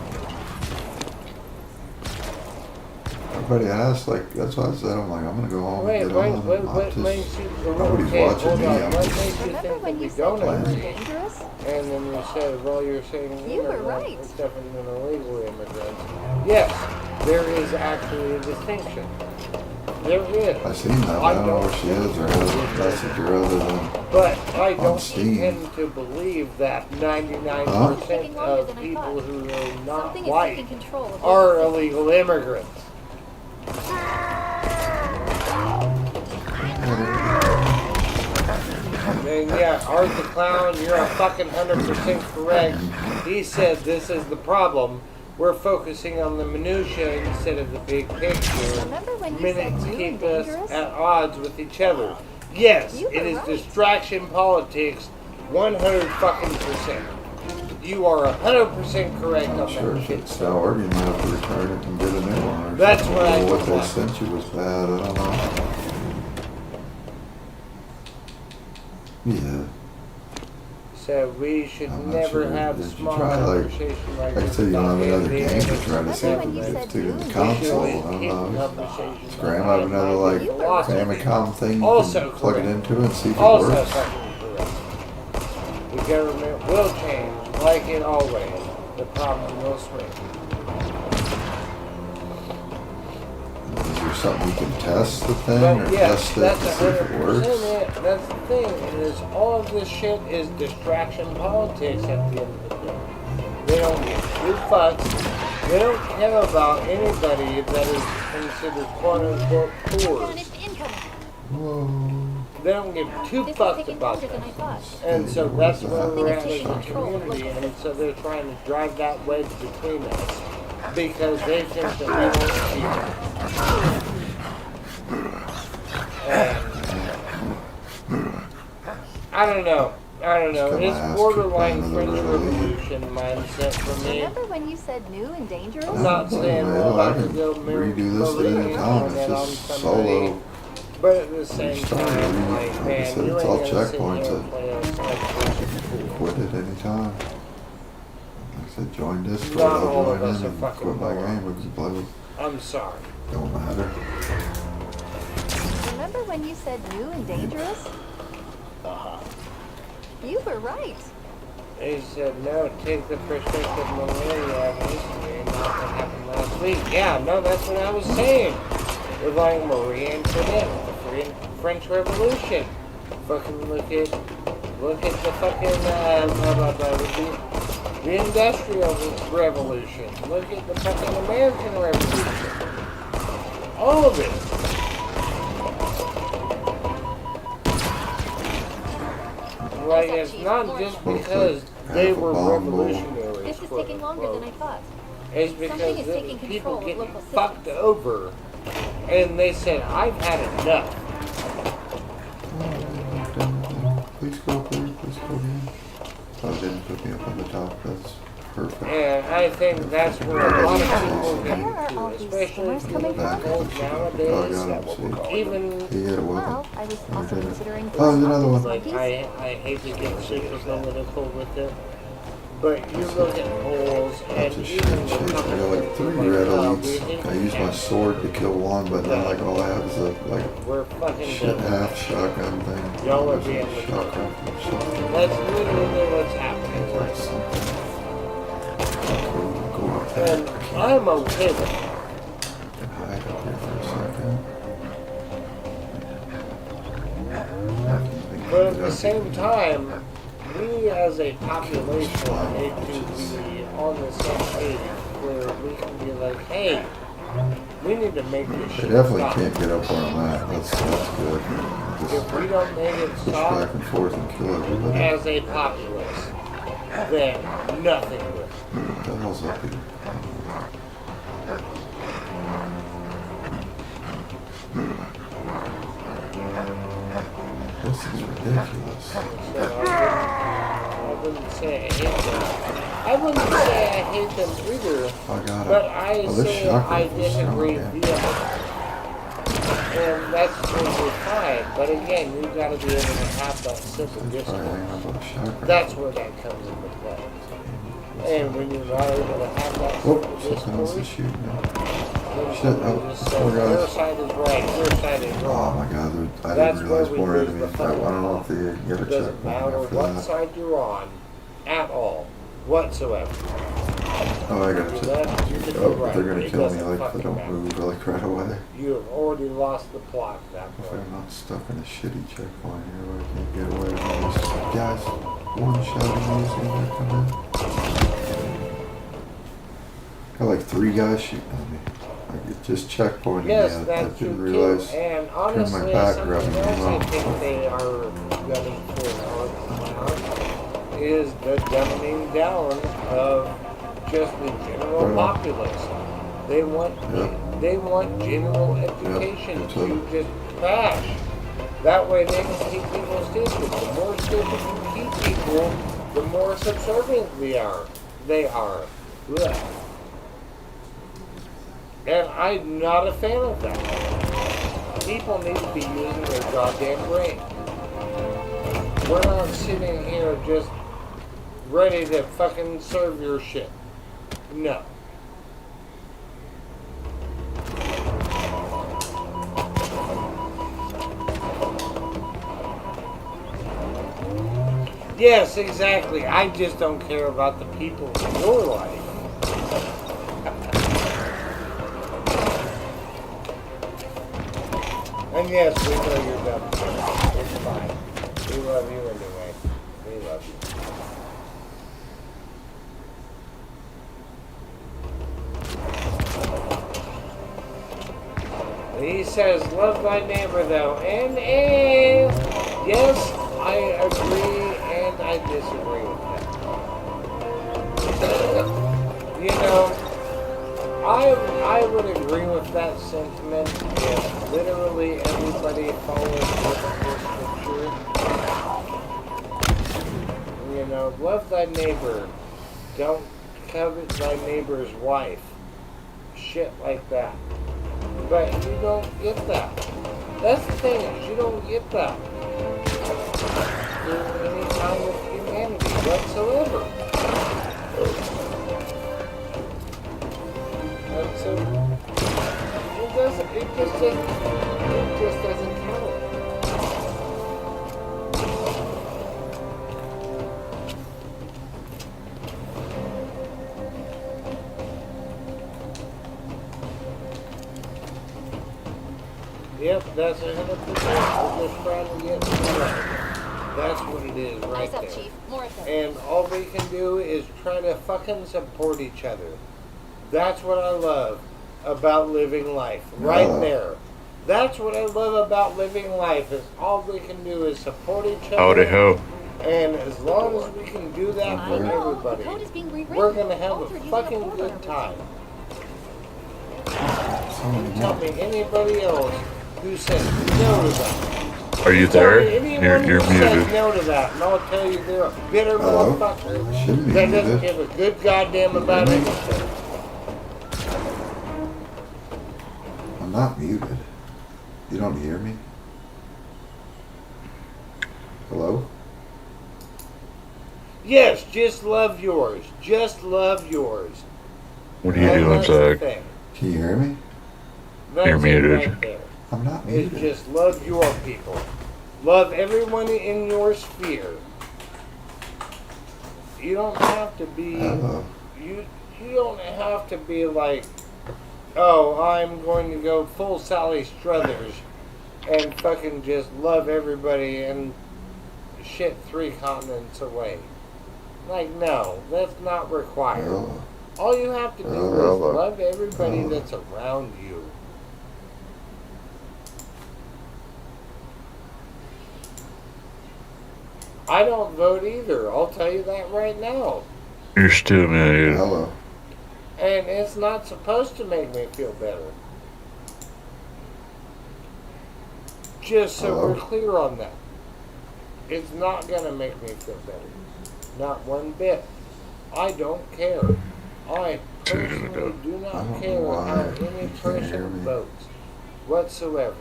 Everybody asked, like, that's what I said. I'm like, I'm gonna go home Wait, and get wait, on. wait, I'm what just, makes you... nobody's okay, watching hold me. on. I'm What just makes you Remember think that when we you said don't new and agree? dangerous? And then you said, well, you're saying You were immigrant right. is different than illegal immigrants. Yes, there is actually a distinction. There is. I seen that. I don't know where she is or has a messenger other than But I don't Steam. tend to believe that 99% Taking longer of than I people thought. who are not Something is white taking control of are the system. illegal immigrants. And yeah, Art the Clown, you're a fucking 100% correct. He said this is the problem. We're focusing on the minutia instead of the big picture. Remember when you Minutes said new and keep us dangerous? at odds with each other. Yes, You were it is right. distraction politics, 100 fucking percent. You are 100% correct on sure that if shit. it's not working, you might have to return it and get a new one. Or That's something. what I Or what they thought. sent you was bad. I don't know. Yeah. So we should I'm not never sure. have Did you small try, like- conversation like Like I this said, you don't have about another being game to able try to see if Remember when you it's said to new the and console. We should I always don't keep know. conversations Graham about have another my like philosophy. Famicom thing you Also can plug it correct. into and see if it Also works. fucking correct. The government will change, like it always. The problem will swing. Is there something you can test the thing But or yeah, test it that's to see if it 100% works? it. That's the thing. Is all of this shit is distraction politics at the end of the day. They don't give two fucks. They don't care about anybody that is considered quote unquote poor. And it's incoming. Whoa. They don't give two This is fucks taking about longer than I that. thought. And so that's where Something we're is at as taking a control of community, local and so they're trying to drive that wedge between us because they think that we don't see it. And I don't know. Got my It's ass borderline kicked by French another Revolution mindset for me. Remember when you said new and dangerous? I'm not saying we're Hell, I about to can go redo this at any Marine time. on that on It's just somebody. solo. But at the same Start time, reading. like, Like I man, said, you it's ain't all gonna sit checkpoints. here and play us like this. Quit it any time. Like I said, join Discord. Not I'll all of join us in are and fucking quit my morons. game. We can play with. I'm sorry. Don't matter. Remember when you said new and dangerous? You were right. They said, no, take the perspective of malaria of history, not what happened last week. Yeah, no, that's what I was saying. With like Marie Antoinette, the French Revolution. Fucking look at Look at the fucking, the Industrial Revolution. Look at the fucking American Revolution. All of it. Like, it's not just because they were revolutionaries. This is taking longer than I thought. It's because Something is there taking was people control of getting local fucked systems. over, and they said, "I've had enough." Please go up there. Please go again. Oh, it didn't put me up on the top. That's perfect. And I think that's where a lot of people get Where are all into, these especially swimmers coming Back. from? Oh, nowadays. I got him. See. Even He hit it well. Well, I was also did it. considering Oh, there's another one. like I hate to get super political with it, but you look at polls and That's a shit even chase. I got like 3 red elites. I used my sword to kill one, but then like all I have is a like we're fucking shit done. half shotgun thing. Y'all are There's a being shotgun. Shotgun. That's literally what's happening Like right now. something. Go up there. And I'm okay with it. Hide up here for a second. But at the same time, we as a population need to be on the same page where we can be like, hey, we need to make this They shit definitely stop. can't get up where I'm at. That's good. Just If we don't make it push stop back and forth and kill everybody. as a populace, then nothing will. What the hell's up here? This is ridiculous. So I wouldn't say I hate them. I wouldn't say I hate them either, I got but it. I Oh, this say shotgun I is strong, disagree man. vehemently. And that's totally fine. But again, you've got to be able to have that civil Probably discourse. hanging up on a shotgun. That's where that comes into play. And when you're not able to have that Oh, civil something else is discourse, shooting now. then Shit, somebody oh, just poor says, your guys. side is right, your side is Oh wrong. my god, I That's didn't where realize we more lose enemies. the I fight. don't know if they get a It doesn't checkpoint matter after what that. side you're on, at all, whatsoever. Oh, I got You to. left, you could go Oh, right. they're gonna It kill me doesn't like if I fucking don't matter. move like right away. You have already lost the plot at that If point. I'm not stuck in a shitty checkpoint here where I can't get away from these guys one-shotting me as soon as they come in. Got like 3 guys shooting at me. I get just checkpointed Yes, me. I that's true didn't too. realize. And my honestly, back, something grabbing else me I wrong. think they are gunning for now is the dumbing down of just the general Right on. populace. They want general education that's to it. just bash. That way they can keep people stupid. The more stupid you keep people, the more subservient they are. Ugh. And I'm not a fan of that. People need to be using their goddamn brain. We're not sitting here just ready to fucking serve your shit. No. Yes, exactly. I just don't care about the people in your life. And yes, we know you're dumb. It's fine. We love you anyway. We love you. He says, love thy neighbor though. And yes, I agree and I disagree with that. You know, I would agree with that sentiment if literally everybody follows the scripture. You know, love thy neighbor. Don't covet thy neighbor's wife. Shit like that. But you don't get that. That's the thing, is you don't get that through any kind of humanity whatsoever. And so it just doesn't count. Yep, that's 100%. We're just trying to get to That's what it is right Eyes up, there. Chief. More of them. And all we can do is try to fucking support each other. That's what I love about living life. Right there. That's what I love about living life is all we can do is support each other. Howdy ho. And as long as we can do that I for know. everybody, The code is being rewritten. we're gonna have Altered a using fucking format good over time. Someone Tell me anybody else who says no to that. Are you Tell there? me anyone You're who says muted. no to that, and I'll tell you they're a bitter Hello? motherfucker Shouldn't be that doesn't muted. give a good goddamn about anything. I'm not muted. You don't hear me? Hello? Yes, just love yours. Just love yours. What are you And doing, that's the Zach? thing. Can you hear me? That's You're it muted. right there. I'm not It's muted. just love your people. Love everyone in your sphere. You don't have to be Hello. you don't have to be like, oh, I'm going to go full Sally Struthers and fucking just love everybody and shit 3 continents away. Like, no, that's not required. Hello. All you have to do is Hello. love everybody Hello. that's around you. I don't vote either. I'll tell you that right now. You're still muted. Hello. And it's not supposed to make me feel better. Just so Hello? we're clear on that. It's not going to make me feel better. Not one bit. I don't care. I personally do I not don't care know why how you any can't hear person me. votes whatsoever.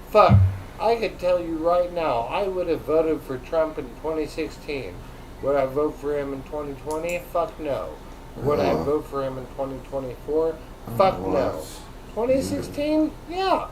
Fuck. I could tell you right now, I would have voted for Trump in 2016. Would I vote for him in 2020? Fuck no. Would I Hello? vote for him in 2024? I don't Fuck know why no. it's 2016? Yeah.